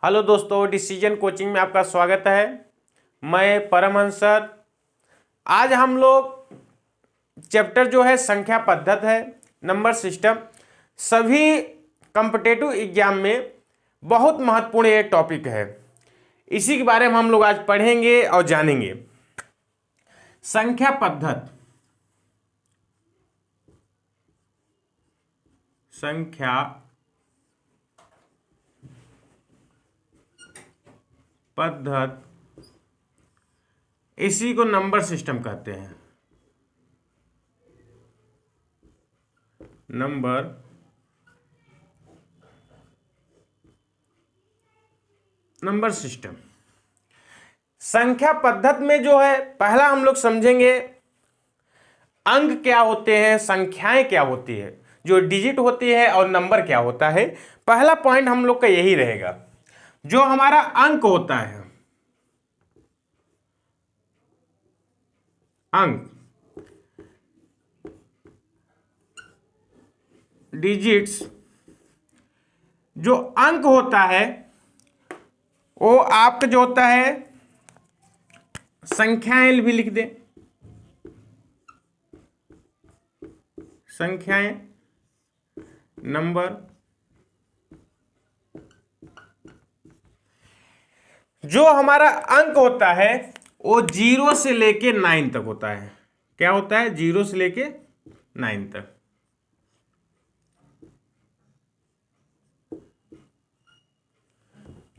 Hello दोस्तों, decision coaching में आपका स्वागत है। मैं परमहंस सर। आज हम लोग चैप्टर जो है संख्या पद्धत है, नंबर सिस्टम, सभी कॉम्पिटिटिव एग्जाम में बहुत महत्वपूर्ण ये टॉपिक है। इसी के बारे में हम लोग आज पढ़ेंगे और जानेंगे। संख्या पद्धत, संख्या पद्धत, इसी को नंबर सिस्टम कहते हैं। नंबर सिस्टम संख्या पद्धत में जो है, पहला हम लोग समझेंगे अंक क्या होते हैं, संख्याएं क्या होती है, जो डिजिट होती है, और नंबर क्या होता है। पहला पॉइंट हम लोग का यही रहेगा। जो हमारा अंक होता है, अंक, डिजिट्स, जो अंक होता है वो आपका जो होता है, संख्याएं भी लिख दें, संख्याएं, नंबर। जो हमारा अंक होता है वो 0 से लेके 9 तक होता है। क्या होता है? 0 से लेके 9 तक।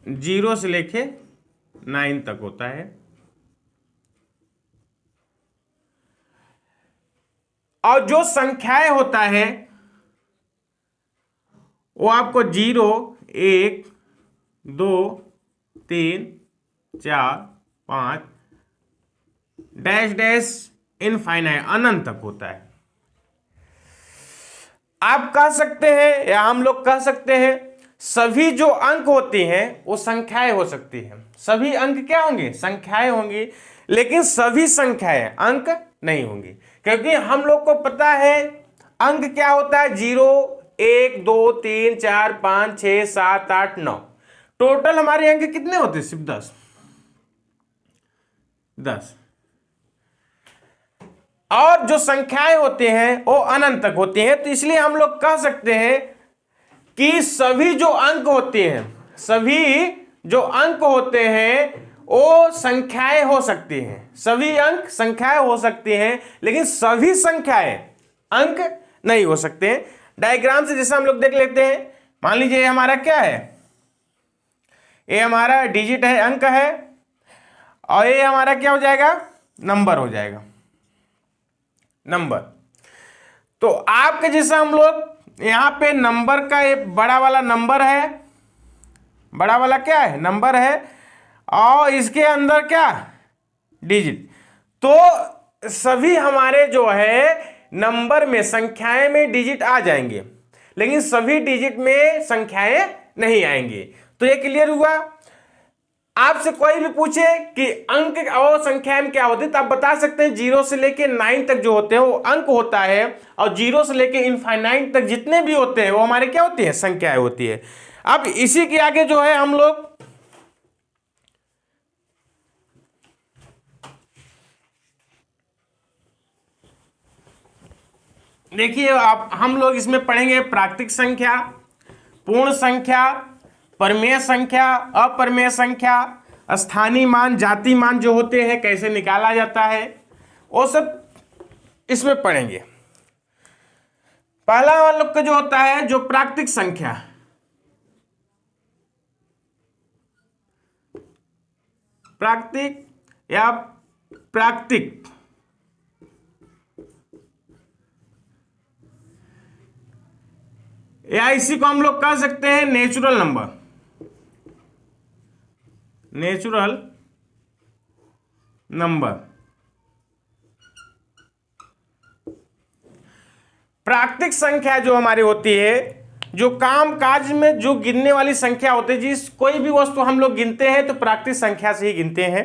जीरो से लेके 9 तक होता है। और जो संख्याएं होता है वो आपको 0, 1, 2, 3, 4, 5 डैश डैश इनफाइनाइट, अनंत तक होता है। आप कह सकते हैं या हम लोग कह सकते हैं सभी जो अंक होती हैं वो संख्याएं हो सकती हैं। सभी अंक क्या होंगे? संख्याएं होंगी। लेकिन सभी संख्याएं अंक नहीं होंगी, क्योंकि हम लोग को पता है अंक क्या होता है। 0, 1, 2, 3, 4, 5, 6, 7, 8, 9, टोटल हमारे अंक कितने होते हैं? सिर्फ 10। और जो संख्याएं होती हैं वो अनंत तक होती हैं। तो इसलिए हम लोग कह सकते हैं कि सभी जो अंक होते हैं, सभी जो अंक होते हैं वो संख्याएं हो सकती हैं। सभी अंक संख्याएं हो सकती हैं, लेकिन सभी संख्याएं अंक नहीं हो सकते हैं। डायग्राम से जैसे हम लोग देख लेते हैं। मान लीजिए हमारा क्या है, ये हमारा डिजिट है, अंक है, और ये हमारा क्या हो जाएगा? नंबर हो जाएगा, नंबर। तो आपके जैसा हम लोग यहां पे नंबर का एक बड़ा वाला नंबर है, बड़ा वाला क्या है? नंबर है, और इसके अंदर क्या? डिजिट। तो सभी हमारे जो है नंबर में, संख्याएं में डिजिट आ जाएंगे, लेकिन सभी डिजिट में संख्याएं नहीं आएंगी। तो ये क्लियर हुआ। आपसे कोई भी पूछे कि अंक और संख्या में क्या होती है, तो आप बता सकते हैं 0 से लेके 9 तक जो होते हैं वो अंक होता है, और 0 से लेके इनफाइनाइट तक जितने भी होते हैं वो हमारे क्या होती है? संख्याएं होती है। अब इसी के आगे जो है हम लोग देखिए, आप हम लोग इसमें पढ़ेंगे प्राकृतिक संख्या, पूर्ण संख्या, परमेय संख्या, अपरमेय संख्या, स्थानीय मान, जाति मान जो होते हैं कैसे निकाला जाता है, वो सब इसमें पढ़ेंगे। पहला वाला लोग का जो होता है, जो प्राकृतिक संख्या, प्राकृतिक या प्राकृतिक, या इसी को हम लोग कह सकते हैं नेचुरल नंबर, नेचुरल नंबर। प्राकृतिक संख्या जो हमारी होती है, जो काम काज में जो गिनने वाली संख्या होती है, जिस कोई भी वस्तु हम लोग गिनते हैं तो प्राकृतिक संख्या से ही गिनते हैं।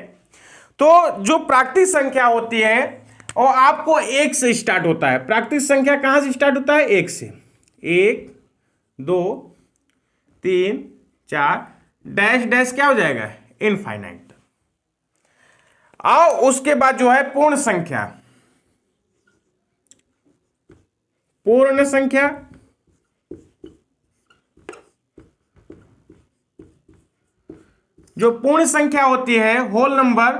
तो जो प्राकृतिक संख्या होती है वो आपको 1 से स्टार्ट होता है। प्राकृतिक संख्या कहां से स्टार्ट होता है? 1 से। 1, 2, 3, 4, डैश डैश क्या हो जाएगा, इनफाइनाइट। और उसके बाद जो है पूर्ण संख्या, पूर्ण संख्या जो पूर्ण संख्या होती है, होल नंबर,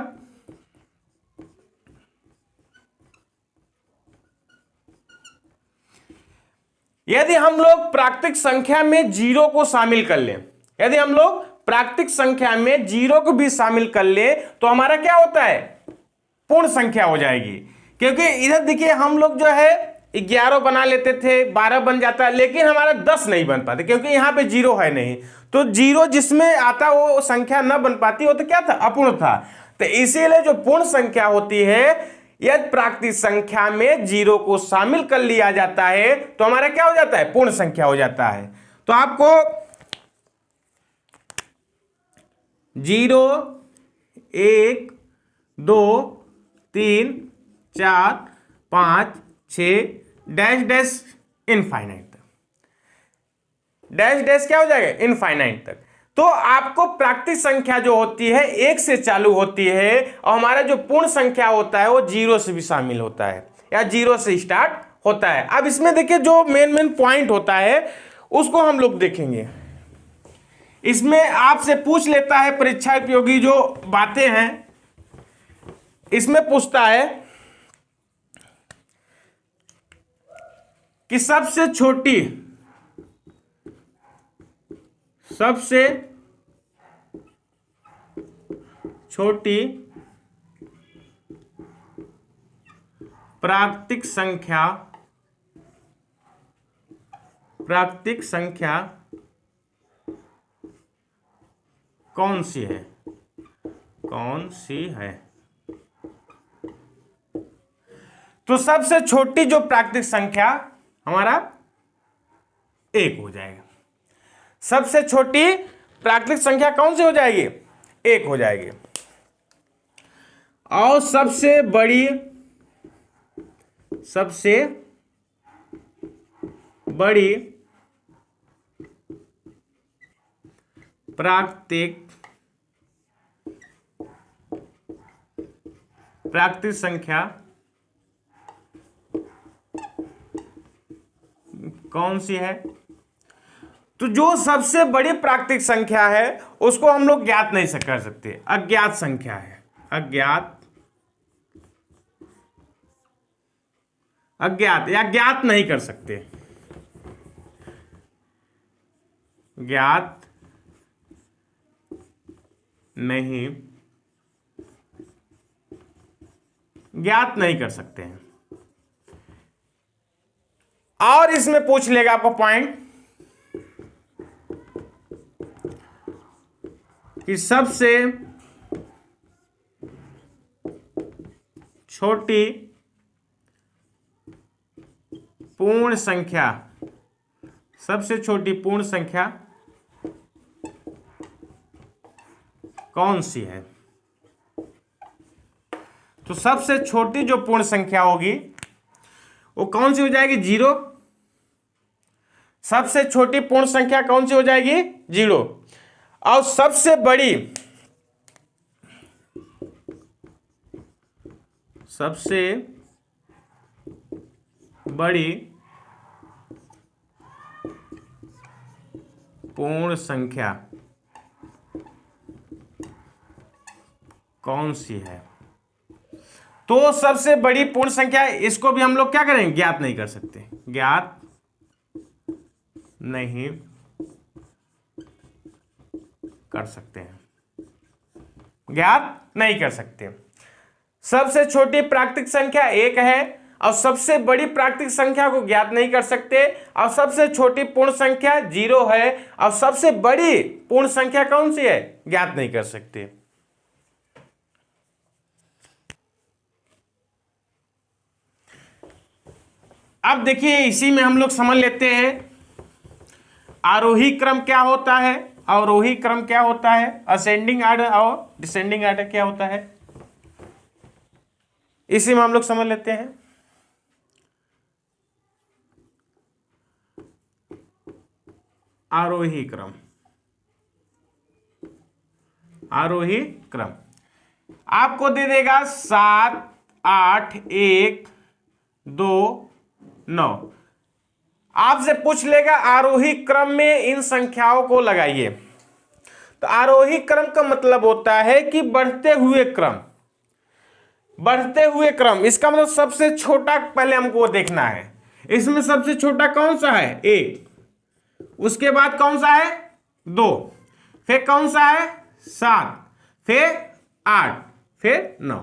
यदि हम लोग प्राकृतिक संख्या में जीरो को शामिल कर लें, यदि हम लोग प्राकृतिक संख्या में जीरो को भी शामिल कर ले तो हमारा क्या होता है, पूर्ण संख्या हो जाएगी। क्योंकि इधर देखिए हम लोग जो है 11 बना लेते थे, 12 बन जाता है, लेकिन हमारा 10 नहीं बन पाते क्योंकि यहां पे जीरो है नहीं। तो जीरो जिसमें आता वो संख्या न बन पाती, वो तो क्या था, अपूर्ण था। तो इसीलिए जो पूर्ण संख्या होती है, यदि प्राकृतिक संख्या में जीरो को शामिल कर लिया जाता है तो हमारा क्या हो जाता है, पूर्ण संख्या हो जाता है। तो आपको 0, 1, 2, 3, 4, 5, 6 डैश डैश इनफाइनाइट तक, डैश डैश क्या हो जाएगा, इनफाइनाइट तक। तो आपको प्राकृतिक संख्या जो होती है 1 से चालू होती है, और हमारा जो पूर्ण संख्या होता है वो 0 से भी शामिल होता है या 0 से स्टार्ट होता है। अब इसमें देखिए जो मेन पॉइंट होता है उसको हम लोग देखेंगे। इसमें आपसे पूछ लेता है परीक्षा उपयोगी जो बातें हैं, इसमें पूछता है कि सबसे छोटी प्राकृतिक संख्या कौन सी है, तो सबसे छोटी जो प्राकृतिक संख्या हमारा 1 हो जाएगा। सबसे छोटी प्राकृतिक संख्या कौन सी हो जाएगी, 1 हो जाएगी। और सबसे बड़ी प्राकृतिक संख्या कौन सी है, तो जो सबसे बड़ी प्राकृतिक संख्या है उसको हम लोग ज्ञात नहीं कर सकते, अज्ञात संख्या है, अज्ञात या ज्ञात नहीं कर सकते, ज्ञात नहीं कर सकते हैं। और इसमें पूछ लेगा आपको पॉइंट कि सबसे छोटी पूर्ण संख्या कौन सी है। तो सबसे छोटी जो पूर्ण संख्या होगी वो कौन सी हो जाएगी, 0। सबसे छोटी पूर्ण संख्या कौन सी हो जाएगी, 0। और सबसे बड़ी पूर्ण संख्या कौन सी है। तो सबसे बड़ी पूर्ण संख्या, इसको भी हम लोग क्या करेंगे, ज्ञात नहीं कर सकते, ज्ञात नहीं कर सकते हैं, ज्ञात नहीं कर सकते। सबसे छोटी प्राकृतिक संख्या 1 है और सबसे बड़ी प्राकृतिक संख्या को ज्ञात नहीं कर सकते, और सबसे छोटी पूर्ण संख्या 0 है और सबसे बड़ी पूर्ण संख्या कौन सी है, ज्ञात नहीं कर सकते। अब देखिए इसी में हम लोग समझ लेते हैं आरोही क्रम क्या होता है, अवरोही क्रम क्या होता है, असेंडिंग आर्डर और डिसेंडिंग आर्डर क्या होता है, इसी में हम लोग समझ लेते हैं। आरोही क्रम, आरोही क्रम आपको दे देगा 7, 8, 1, 2, 9। आपसे पूछ लेगा आरोही क्रम में इन संख्याओं को लगाइए। तो आरोही क्रम का मतलब होता है कि बढ़ते हुए क्रम, बढ़ते हुए क्रम। इसका मतलब सबसे छोटा पहले हमको देखना है। इसमें सबसे छोटा कौन सा है? 1, उसके बाद कौन सा है? 2, फिर कौन सा है? 7, फिर 8, फिर 9।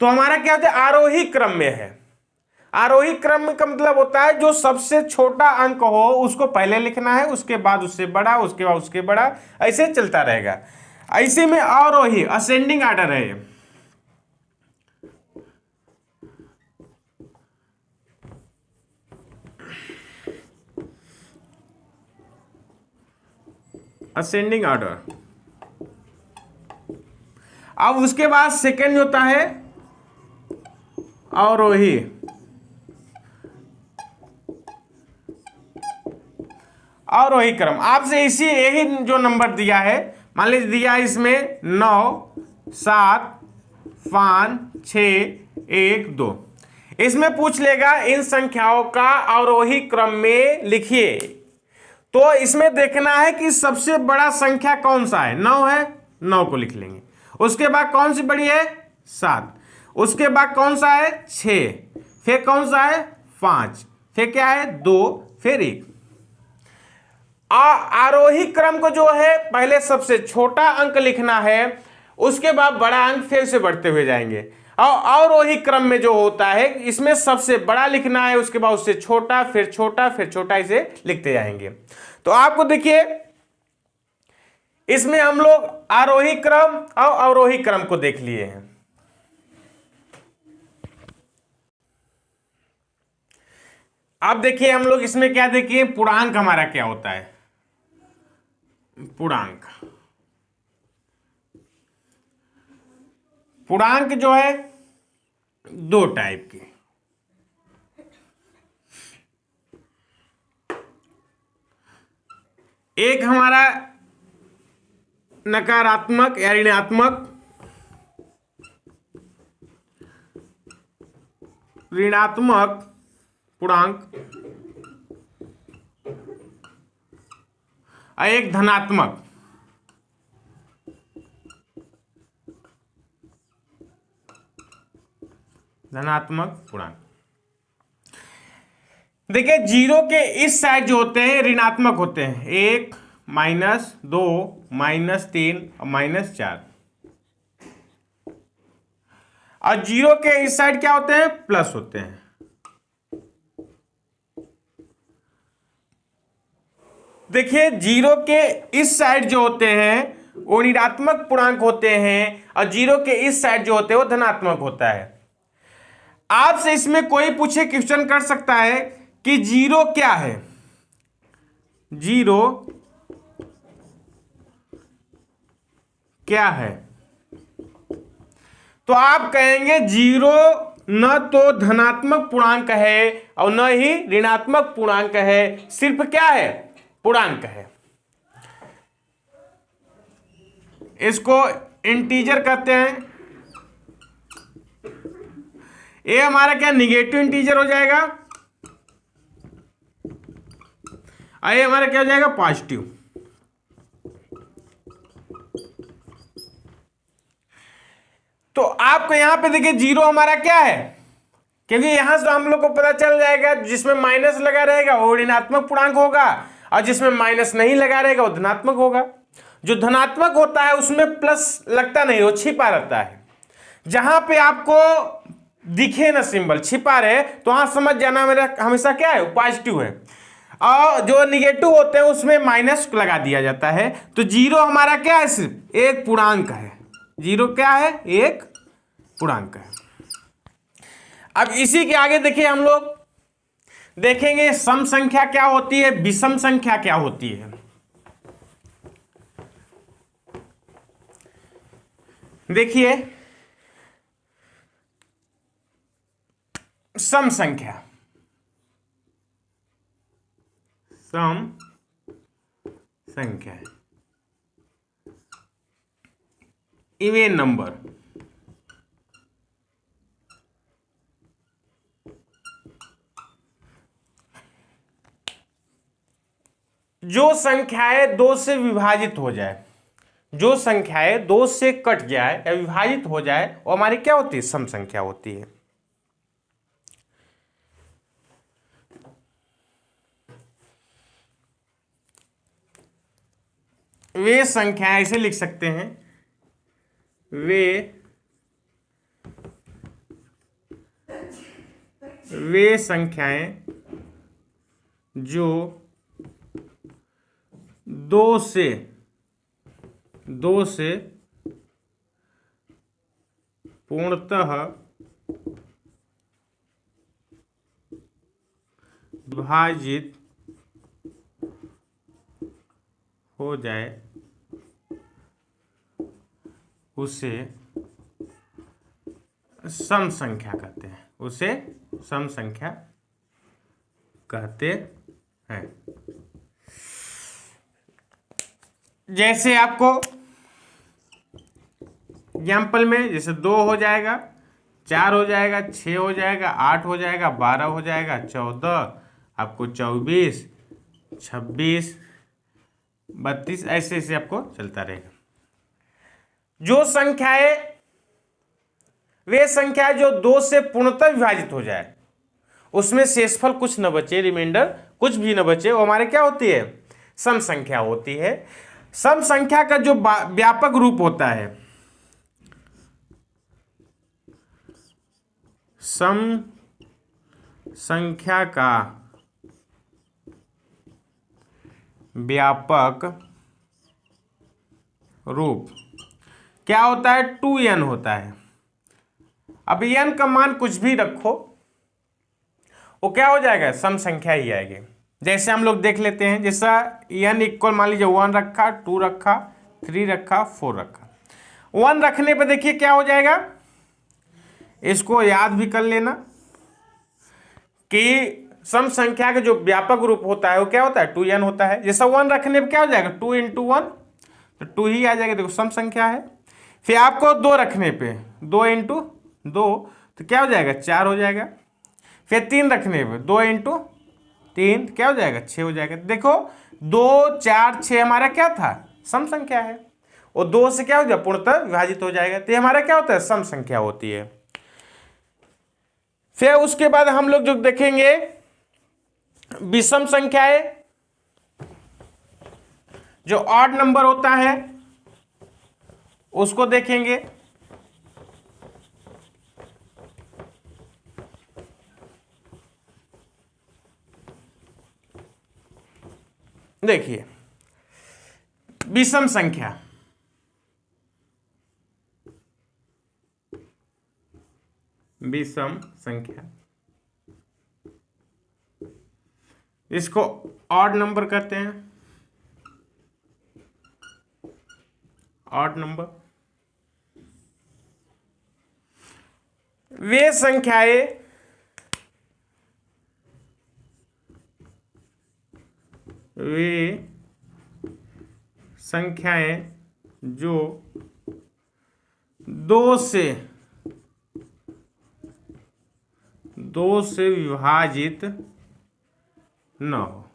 तो हमारा क्या होता है? आरोही क्रम में है। आरोही क्रम का मतलब होता है जो सबसे छोटा अंक हो उसको पहले लिखना है, उसके बाद उससे बड़ा, उसके बाद उसके बड़ा, ऐसे चलता रहेगा। ऐसे में आरोही असेंडिंग ऑर्डर है ये। Ascending order. अब उसके बाद सेकंड होता है अवरोही। अवरोही क्रम आपसे इसी यही जो नंबर दिया है, मान लीजिए दिया इसमें 9, 7, 5, 6, 1, 2। इसमें पूछ लेगा इन संख्याओं का अवरोही क्रम में लिखिए। तो इसमें देखना है कि सबसे बड़ा संख्या कौन सा है? 9 है, 9 को लिख लेंगे। उसके बाद कौन सी बड़ी है? 7। उसके बाद कौन सा है? 6, फिर कौन सा है? 5, फिर क्या है? 2, फिर 1। आरोही क्रम को जो है पहले सबसे छोटा अंक लिखना है, उसके बाद बड़ा अंक फिर से बढ़ते हुए जाएंगे। और अवरोही क्रम में जो होता है इसमें सबसे बड़ा लिखना है, उसके बाद उससे छोटा, फिर छोटा, फिर छोटा, इसे लिखते जाएंगे। तो आपको देखिए इसमें हम लोग आरोही क्रम और अवरोही क्रम को देख लिए हैं। अब देखिए हम लोग इसमें क्या देखिए, पूर्णांक हमारा क्या होता है? पूर्णांक, पूर्णांक जो है 2 टाइप के। एक हमारा नकारात्मक या ऋणात्मक, ऋणात्मक पूर्णांक, और एक धनात्मक। धनात्मक पूर्णांक। देखिए जीरो के इस साइड जो होते हैं ऋणात्मक होते हैं, 1, -2, -3 और -4। और जीरो के इस साइड क्या होते हैं? प्लस होते हैं। देखिए जीरो के इस साइड जो होते हैं वो ऋणात्मक पूर्णांक होते हैं, और जीरो के इस साइड जो होते हैं वो धनात्मक होता है। आपसे इसमें कोई पूछे, क्वेश्चन कर सकता है कि जीरो क्या है? जीरो क्या है? तो आप कहेंगे जीरो न तो धनात्मक पूर्णांक है और न ही ऋणात्मक पूर्णांक है, सिर्फ क्या है? पूर्णांक है। इसको इंटीजर कहते हैं। ये हमारा क्या निगेटिव इंटीजर हो जाएगा, और ये हमारा क्या हो जाएगा? पॉजिटिव। तो आपको यहां पे देखिए जीरो हमारा क्या है, क्योंकि यहां से हम लोग को पता चल जाएगा जिसमें माइनस लगा रहेगा वो ऋणात्मक पूर्णांक होगा, और जिसमें माइनस नहीं लगा रहेगा वो धनात्मक होगा। जो धनात्मक होता है उसमें प्लस लगता नहीं, वो छिपा रहता है। जहां पे आपको दिखे ना सिंबल छिपा रहे तो वहां समझ जाना मेरा हमेशा क्या है? पॉजिटिव है। और जो निगेटिव होते हैं उसमें माइनस लगा दिया जाता है। तो जीरो हमारा क्या है? सिर्फ एक पूर्णांक है। जीरो क्या है? एक पूर्णांक है। अब इसी के आगे देखिए हम लोग देखेंगे सम संख्या क्या होती है, विषम संख्या क्या होती है। देखिए सम संख्या, सम संख्या इवन नंबर। जो संख्याएं 2 से विभाजित हो जाए, जो संख्याएं 2 से कट जाए या विभाजित हो जाए, वो हमारी क्या होती है? सम संख्या होती है। वे संख्याएं ऐसे लिख सकते हैं, वे संख्याएं जो 2 से पूर्णतः विभाजित हो जाए उसे सम संख्या कहते हैं, उसे सम संख्या कहते हैं। जैसे आपको एग्जाम्पल में, जैसे 2 हो जाएगा, 4 हो जाएगा, 6 हो जाएगा, 8 हो जाएगा, 12 हो जाएगा, 14, आपको 24, 26, 32, ऐसे ऐसे आपको चलता रहेगा। जो संख्याएं, वे संख्याएं जो 2 से पूर्णतः विभाजित हो जाए, उसमें शेषफल कुछ न बचे, रिमाइंडर कुछ भी न बचे, वो हमारे क्या होती है? सम संख्या होती है। सम संख्या का जो व्यापक रूप होता है, सम संख्या का व्यापक रूप क्या होता है? 2n होता है। अब n का मान कुछ भी रखो, वो क्या हो जाएगा? सम संख्या ही आएगी। जैसे हम लोग देख लेते हैं, जैसा n इक्वल मान लीजिए 1 रखा, 2 रखा, 3 रखा, 4 रखा। 1 रखने पे देखिए क्या हो जाएगा, इसको याद भी कर लेना कि सम संख्या का जो व्यापक रूप होता है वो क्या होता है? 2n होता है। जैसा 1 रखने पे क्या हो जाएगा? 2 × 1, तो 2 ही आ जाएगा, देखो सम संख्या है। फिर आपको 2 रखने पे 2 × 2, तो क्या हो जाएगा? 4 हो जाएगा। फिर 3 रखने पे 2 × 3 क्या हो जाएगा? 6 हो जाएगा। देखो 2, 4, 6 हमारा क्या था? सम संख्या है। और 2 से क्या हो जाएगा? पूर्णतः विभाजित हो जाएगा, तो ये हमारा क्या होता है? सम संख्या होती है। फिर उसके बाद हम लोग जो देखेंगे विषम संख्याएं, जो ऑड नंबर होता है उसको देखेंगे। देखिए विषम संख्या, विषम संख्या इसको ऑड नंबर कहते हैं, ऑड नंबर। वे संख्याएं जो 2 से विभाजित न हो,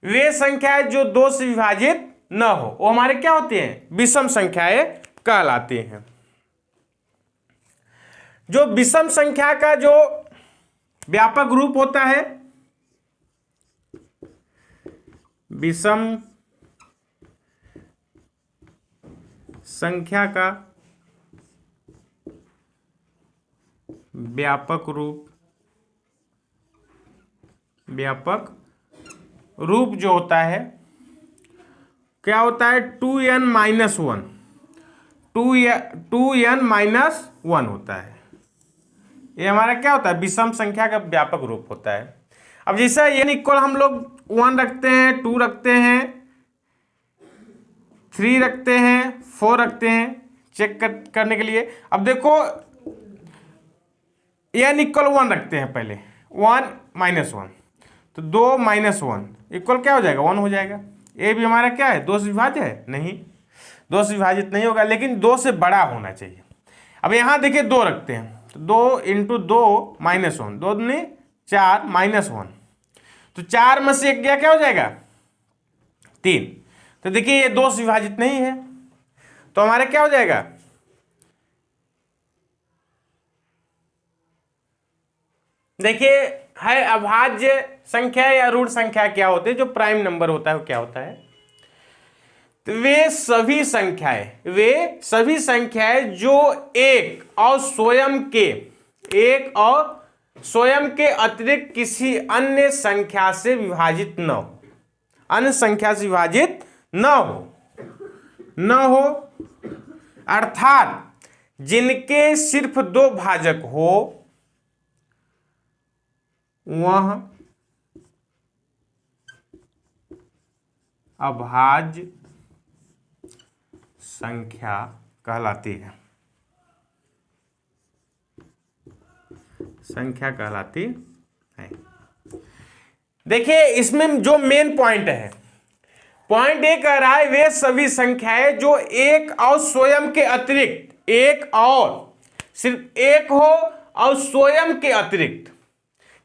वे संख्याएं जो 2 से विभाजित न हो, वो हमारे क्या होते हैं? विषम संख्याएं कहलाती हैं। जो विषम संख्या का जो व्यापक रूप होता है, विषम संख्या का व्यापक रूप जो होता है क्या होता है? 2n - 1, 2n - 1 होता है। ये हमारा क्या होता है? विषम संख्या का व्यापक रूप होता है। अब जैसे n इक्वल हम लोग 1 रखते हैं, 2 रखते हैं, 3 रखते हैं, 4 रखते हैं, चेक करने के लिए। अब देखो n इक्वल 1 रखते हैं, पहले 1 - 1, तो 2 - 1 इक्वल क्या हो जाएगा? 1 हो जाएगा। ए भी हमारा क्या है? 2 से विभाज्य है? नहीं। 2 से विभाजित नहीं होगा, लेकिन 2 से बड़ा होना चाहिए। अब यहाँ देखिए 2 रखते हैं, तो 2 इंटू 2 -1, 2 दूनी 4 -1, तो 4 में से 1 गया, क्या हो जाएगा 3। तो देखिए ये 2 से विभाजित नहीं है, तो हमारे क्या हो जाएगा, देखिए है अभाज्य संख्या या ऋण संख्या क्या होती है, जो प्राइम नंबर होता है वो क्या होता है, तो वे सभी संख्याएं जो एक और स्वयं के अतिरिक्त किसी अन्य संख्या से विभाजित न हो, अन्य संख्या से विभाजित न हो, अर्थात जिनके सिर्फ 2 भाजक हो वह अभाज्य संख्या कहलाती है, देखिए इसमें जो मेन पॉइंट है, पॉइंट ये कह रहा है वे सभी संख्याएं जो एक और स्वयं के अतिरिक्त, सिर्फ एक हो और स्वयं के अतिरिक्त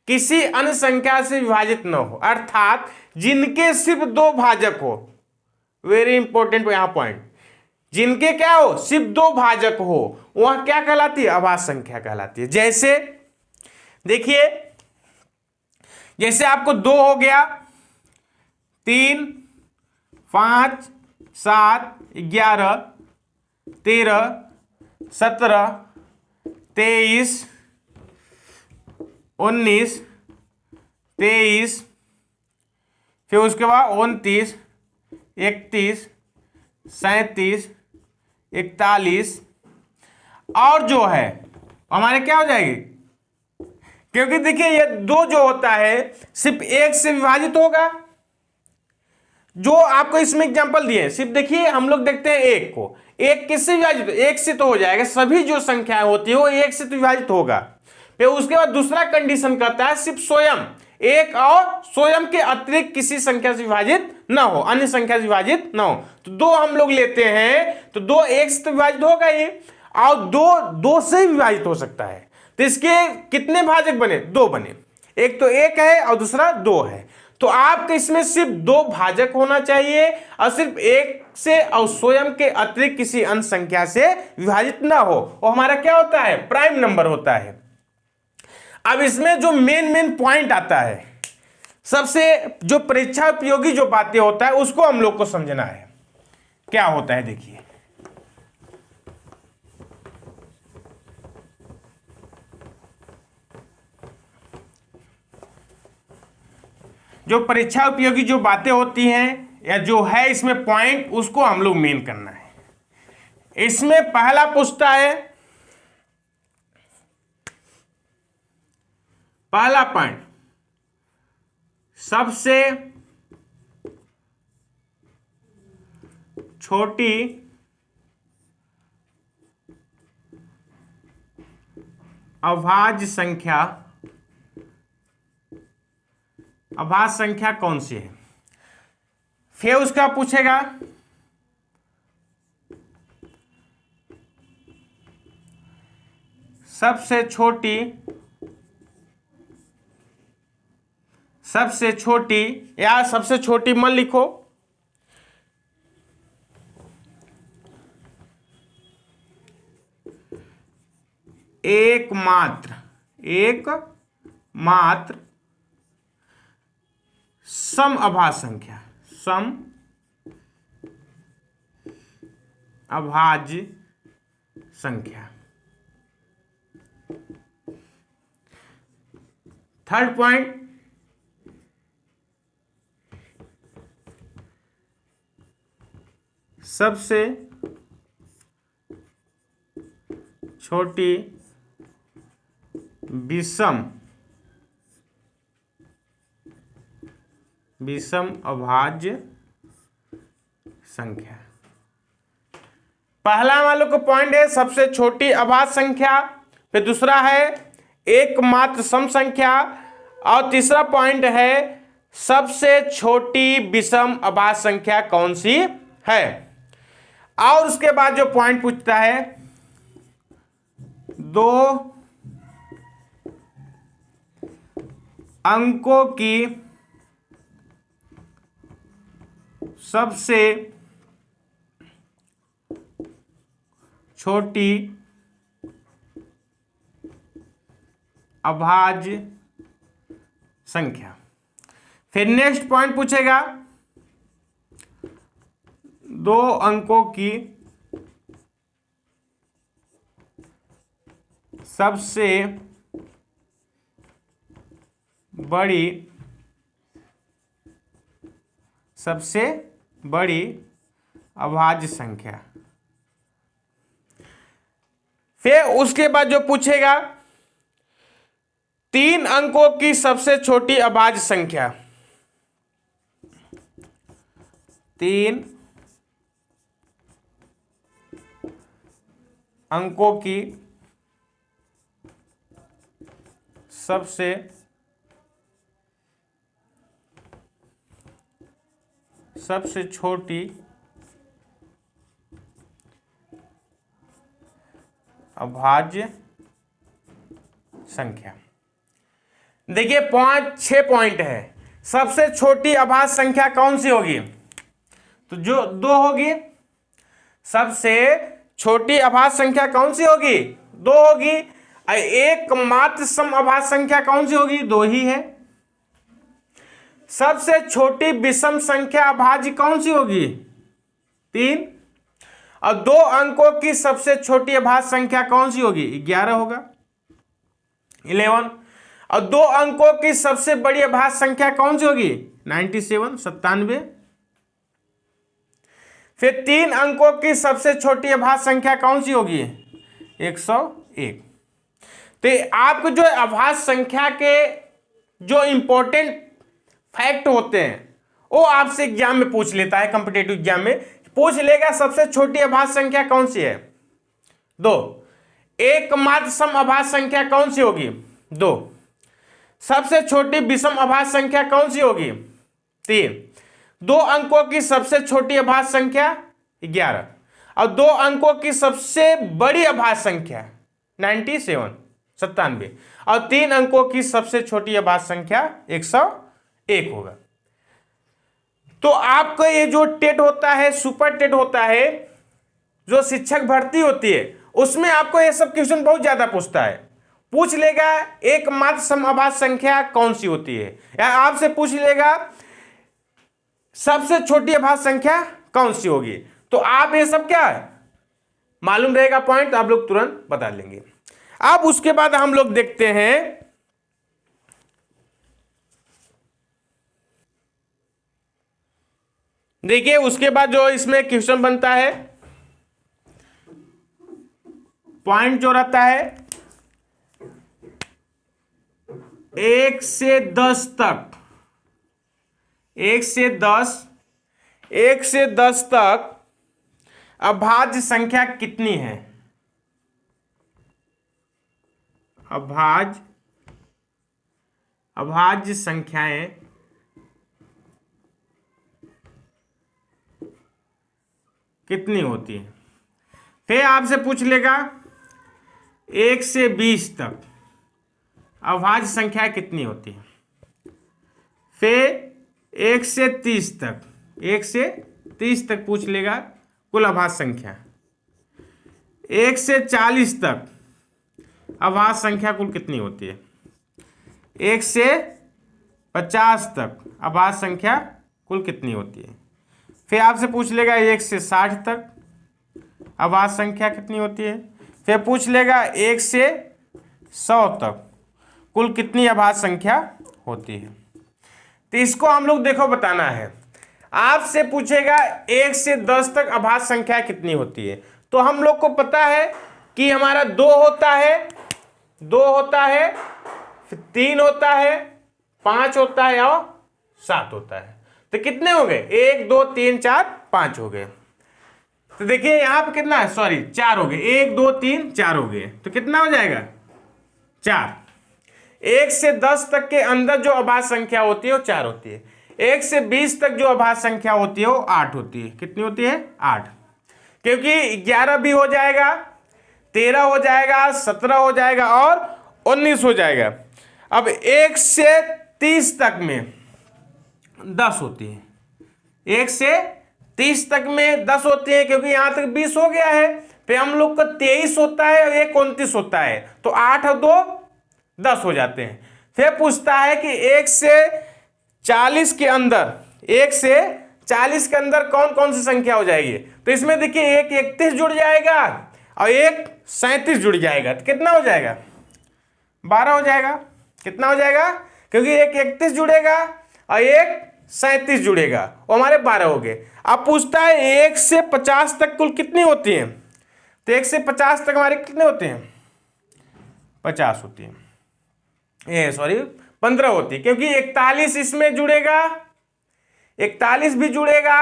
किसी अन्य संख्या से विभाजित न हो, अर्थात जिनके सिर्फ 2 भाजक हो, वेरी इंपॉर्टेंट यहां पॉइंट, जिनके क्या हो, सिर्फ 2 भाजक हो, वह क्या कहलाती है, अभाज्य संख्या कहलाती है। जैसे देखिए, जैसे आपको 2 हो गया, 3, 5, 7, 11, 13, 17, 23, 19, 23, फिर उसके बाद 29, 31, 37, 41 और जो है हमारे क्या हो जाएगी, क्योंकि देखिए ये 2 जो होता है सिर्फ 1 से विभाजित होगा, जो आपको इसमें एग्जांपल दिए, सिर्फ देखिए हम लोग देखते हैं 1 को, 1 किससे विभाजित, 1 से तो हो जाएगा, सभी जो संख्याएं होती है वो 1 से तो विभाजित होगा। फिर उसके बाद दूसरा कंडीशन कहता है सिर्फ स्वयं, एक और स्वयं के अतिरिक्त किसी संख्या से विभाजित ना हो, अन्य संख्या से विभाजित ना हो। तो 2 हम लोग लेते हैं, तो 2 1 से तो विभाजित होगा ही, और 2 से ही विभाजित हो सकता है। तो इसके कितने भाजक बने, 2 बने, एक तो 1 है और दूसरा 2 है। तो आपके इसमें सिर्फ 2 भाजक होना चाहिए और सिर्फ 1 से और स्वयं के अतिरिक्त किसी अन्य संख्या से विभाजित ना हो, वो हमारा क्या होता है, प्राइम नंबर होता है। अब इसमें जो मेन पॉइंट आता है, सबसे जो परीक्षा उपयोगी जो बातें होता है उसको हम लोग को समझना है, क्या होता है देखिए। जो परीक्षा उपयोगी जो बातें होती हैं या जो है इसमें पॉइंट, उसको हम लोग मेन करना है। इसमें पहला पूछता है, पहला पॉइंट, सबसे छोटी अभाज्य संख्या कौन सी है। फिर उसका पूछेगा सबसे छोटी या सबसे छोटी मन लिखो, एकमात्र सम अभाज्य संख्या। थर्ड पॉइंट, सबसे छोटी विषम अभाज्य संख्या। पहला वालों को पॉइंट है सबसे छोटी अभाज्य संख्या, फिर दूसरा है एकमात्र सम संख्या, और तीसरा पॉइंट है सबसे छोटी विषम अभाज्य संख्या कौन सी है। और उसके बाद जो पॉइंट पूछता है, 2 अंकों की सबसे छोटी अभाज्य संख्या। फिर नेक्स्ट पॉइंट पूछेगा, 2 अंकों की सबसे बड़ी अभाज्य संख्या। फिर उसके बाद जो पूछेगा, 3 अंकों की सबसे छोटी अभाज्य संख्या। 3 अंकों की सबसे छोटी अभाज्य संख्या। देखिए 6 पॉइंट है। सबसे छोटी अभाज्य संख्या कौन सी होगी? तो जो 2 होगी। सबसे छोटी अभाज्य संख्या कौन सी होगी? 2 होगी। एकमात्र सम अभाज्य संख्या कौन सी होगी? 2 ही है। सबसे छोटी विषम संख्या अभाज्य कौन सी होगी? 3। और 2 अंकों की सबसे छोटी अभाज्य संख्या कौन सी होगी? 11 होगा, 11। और 2 अंकों की सबसे बड़ी अभाज्य संख्या कौन सी होगी? 97, 97। फिर 3 अंकों की सबसे छोटी अभाज्य संख्या कौन सी होगी? 101। तो आपको जो अभाज्य संख्या के जो इंपॉर्टेंट फैक्ट होते हैं वो आपसे एग्जाम में पूछ लेता है। कॉम्पिटिटिव एग्जाम में पूछ लेगा, सबसे छोटी अभाज्य संख्या कौन सी है? 2। एकमात्र सम अभाज्य संख्या कौन सी होगी? 2। सबसे छोटी विषम अभाज्य संख्या कौन सी होगी? 3। 2 अंकों की सबसे छोटी अभाज्य संख्या 11 और 2 अंकों की सबसे बड़ी अभाज्य संख्या 97, 97 और 3 अंकों की सबसे छोटी अभाज्य संख्या 101 होगा। तो आपका ये जो टेट होता है, सुपर टेट होता है, जो शिक्षक भर्ती होती है, उसमें आपको ये सब क्वेश्चन बहुत ज्यादा पूछता है। पूछ लेगा एकमात्र सम अभाज्य संख्या कौन सी होती है, या आपसे पूछ लेगा सबसे छोटी अभाज्य संख्या कौन सी होगी। तो आप ये सब क्या है मालूम रहेगा पॉइंट, आप लोग तुरंत बता लेंगे। अब उसके बाद हम लोग देखते हैं देखिए उसके बाद जो इसमें क्वेश्चन बनता है, पॉइंट जो रहता है 1 से 10 तक, 1 से 10 तक अभाज्य संख्या कितनी है? अभाज्य संख्याएं कितनी होती है? फिर आपसे पूछ लेगा 1 से 20 तक अभाज्य संख्या कितनी होती है? फिर 1 से 30 तक, 1 से 30 तक पूछ लेगा कुल अभाज्य संख्या। 1 से 40 तक अभाज्य संख्या कुल कितनी होती है? 1 से 50 तक अभाज्य संख्या कुल कितनी होती है? फिर आपसे पूछ लेगा 1 से 60 तक अभाज्य संख्या कितनी होती है? फिर पूछ लेगा 1 से 100 तक कुल कितनी अभाज्य संख्या होती है। तो इसको हम लोग देखो बताना है। आपसे पूछेगा 1 से 10 तक अभाज्य संख्या कितनी होती है, तो हम लोग को पता है कि हमारा 2 होता है, 2 होता है, फिर 3 होता है, 5 होता है और 7 होता है। तो कितने हो गए? 1 2 3 4 5 हो गए। तो देखिए यहां पे कितना है, सॉरी 4 हो गए। 1 2 3 4 हो गए, तो कितना हो जाएगा? 4। 1 से 10 तक के अंदर जो अभाज्य संख्या होती है वो 4 होती है। 1 से 20 तक जो अभाज्य संख्या होती है वो 8 होती है। कितनी होती है? 8। क्योंकि 11 भी हो जाएगा, 13 हो जाएगा, 17 हो जाएगा और 19 हो जाएगा। अब 1 से 30 तक में 10 होती है, 1 से 30 तक में 10 होती है, क्योंकि यहां तक 20 हो गया है। फिर हम लोग का 23 होता है और 1 29 होता है, तो 8 और 2 10 हो जाते हैं। फिर पूछता है कि 1 से 40 के अंदर, 1 से 40 के अंदर कौन कौन सी संख्या हो जाएगी। तो इसमें देखिए 1 31 जुड़ जाएगा और 1 37 जुड़ जाएगा, तो कितना हो जाएगा, 12 हो जाएगा। कितना हो जाएगा, क्योंकि 1 31 जुड़ेगा और 1 37 जुड़ेगा, वो हमारे 12 हो गए। अब पूछता है 1 से 50 तक कुल कितनी होती हैं, तो 1 से 50 तक हमारे कितने होते हैं, 50 होती है, ये सॉरी 15 होती है, क्योंकि 41 इसमें जुड़ेगा, 41 भी जुड़ेगा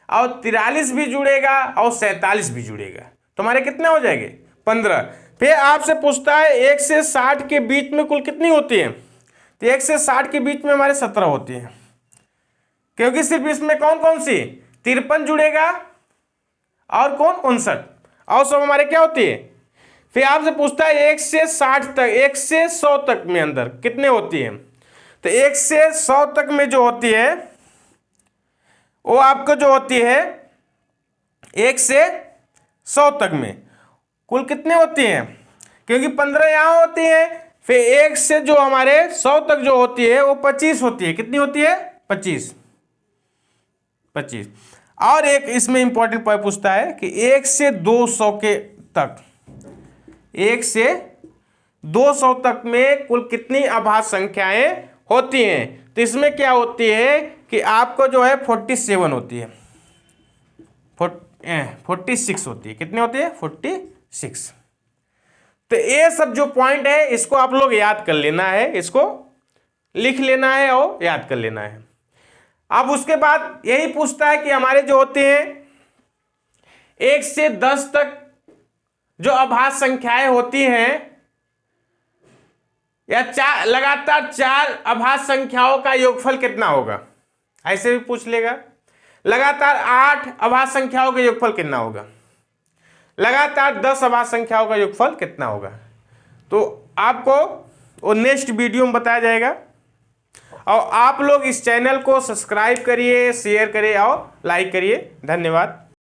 और 43 भी जुड़ेगा और 47 भी जुड़ेगा, तो हमारे कितने हो जाएंगे, 15। फिर आपसे पूछता है 1 से 60 के बीच में कुल कितनी होती है, तो 1 से 60 के बीच में हमारे 17 होती है, क्योंकि सिर्फ इसमें कौन कौन सी 53 जुड़ेगा और कौन 59, और सब हमारे क्या होती है। फिर आपसे पूछता है 1 से 60 तक, 1 से 100 तक में अंदर कितने होती है, तो 1 से 100 तक में जो होती है वो आपको जो होती है 1 से 100 तक में कुल कितने होती हैं, क्योंकि 15 यहाँ होती है। फिर 1 से जो हमारे 100 तक जो होती है वो 25 होती है, कितनी होती है, 25। और एक इसमें इंपॉर्टेंट पॉइंट पूछता है कि 1 से 200 के तक, 1 से 200 तक में कुल कितनी अभाज्य संख्याएं होती हैं, तो इसमें क्या होती है कि आपको जो है 47 होती है, 46 होती है, कितनी होती है, 46। तो ये सब जो पॉइंट है इसको आप लोग याद कर लेना है, इसको लिख लेना है और याद कर लेना है। अब उसके बाद यही पूछता है कि हमारे जो होते हैं 1 से 10 तक जो अभाज्य संख्याएं होती हैं, या लगातार 4 अभाज्य संख्याओं का योगफल कितना होगा, ऐसे भी पूछ लेगा। लगातार 8 अभाज्य संख्याओं का योगफल कितना होगा, लगातार 10 अभाज्य संख्याओं का योगफल कितना होगा, तो आपको वो नेक्स्ट वीडियो में बताया जाएगा। और आप लोग इस चैनल को सब्सक्राइब करिए, शेयर करिए और लाइक करिए। धन्यवाद।